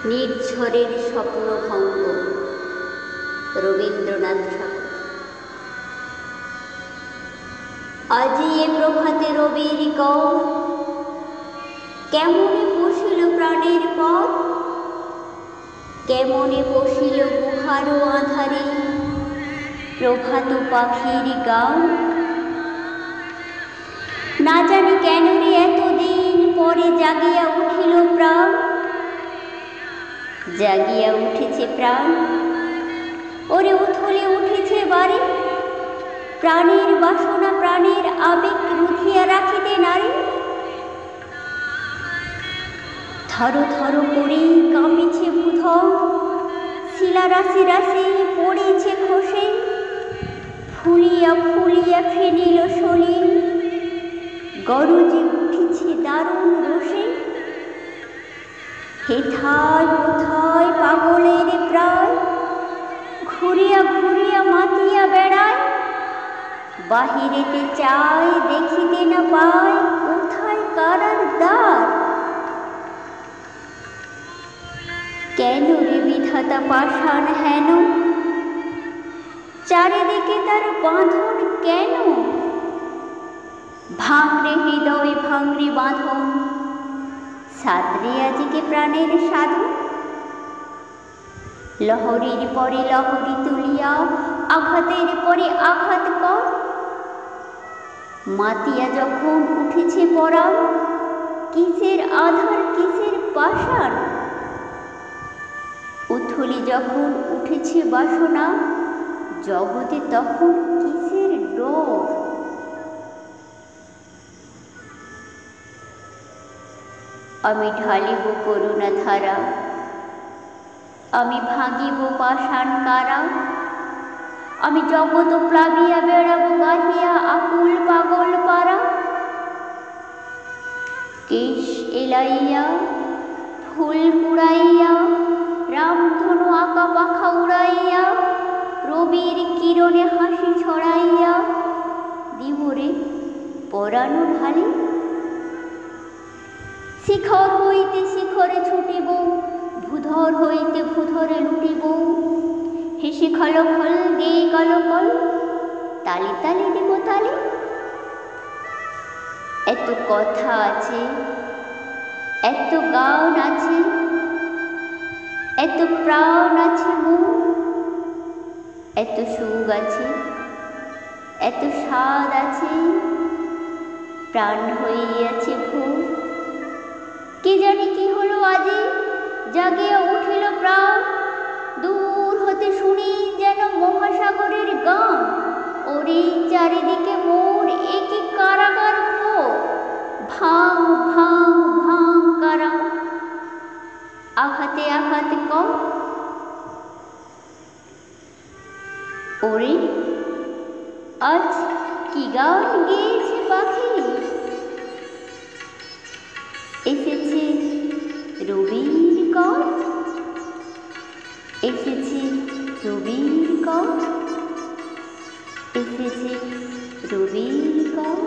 নির্ঝরের স্বপ্নভঙ্গ রবীন্দ্রনাথ ঠাকুর। আজি এ প্রভাতে রবির কর, কেমনে বসিল প্রাণের পর, কেমনে বসিল গুহারো আধারে প্রভাত পাখির গান। না জানি কেন রে এতদিন পরে জাগিয়া উঠিল প্রাণ, জাগিয়া উঠেছে প্রাণ, ওরে উথলে উঠেছে বারে, প্রাণের বাসনা প্রাণের আবেগ রুধিয়া রাখিতে নারে। থর থর করে কাঁপিছে ভূধর, শিলা রাশি রাশি পড়েছে খসে, ফুলিয়া ফুলিয়া ফেনিল সলিল, গরজে উঠেছে দারুণ রোষে। হেথায় কোথায় পাগলের প্রায়, ঘুরিয়া ঘুরিয়া মাতিয়া বেড়ায়, বাহিরেতে চায় দেখিতে না পায় কোথায় কারার দ্বার। কেন রে বিধাতা পাষাণ হেন, চারিদিকে তার বাঁধন কেন? ভাঙরে হৃদয় ভাঙরে বাঁধন, সাদরে আজিকে প্রাণের সাধন। লহরীর পরে লহরী তুলিয়া আঘাতের পরে আঘাত কর, মাতিয়া যখন উঠেছে পরাণ, কিসের আধার কিসের পাষাণ। উথলি যখন উঠেছে বাসনা, জগতে তখন কিসের ডর। আমি ঢালিব করুণা ধারা, আমি ভাঙিব পাষাণ কারা, আমি জগৎ প্লাবিয়া বেড়াবো গাহিয়া আকুল পাগল পারা। কেশ এলাইয়া ফুল কুড়াইয়া, রামধনু আঁকা পাখা উড়াইয়া, রবির কিরণে হাসি ছড়াইয়া দিবরে পরানো ঢালি। শিখর হইতে শিখরে ছুটিব, ভূধর হইতে ভূধরে লুটিব, হেসে খলখল গেয়ে কলকল, তালে তালে দেব তালে। এত কথা আছে, এত গান আছে, এত প্রাণ আছে মোর, এত সুখ আছে, এত স্বাদ আছে, প্রাণ হইয়াছে ভোর। কে জানি কি হলো আজি, জাগিয়া উঠিল প্রাণ, দূর হতে শুনি যেন মহাসাগরের গান। ওরে চারিদিকে মোর একই কারাগার ঘোর, ভাঙ ভাঙ ভাঙ কারা, আঘাতে আঘাতে কর। ওরে আজ কি গান গেয়েছে পাখি, এসেছে রবির কর, এসেছে রবির কর, এসেছে রবির কর।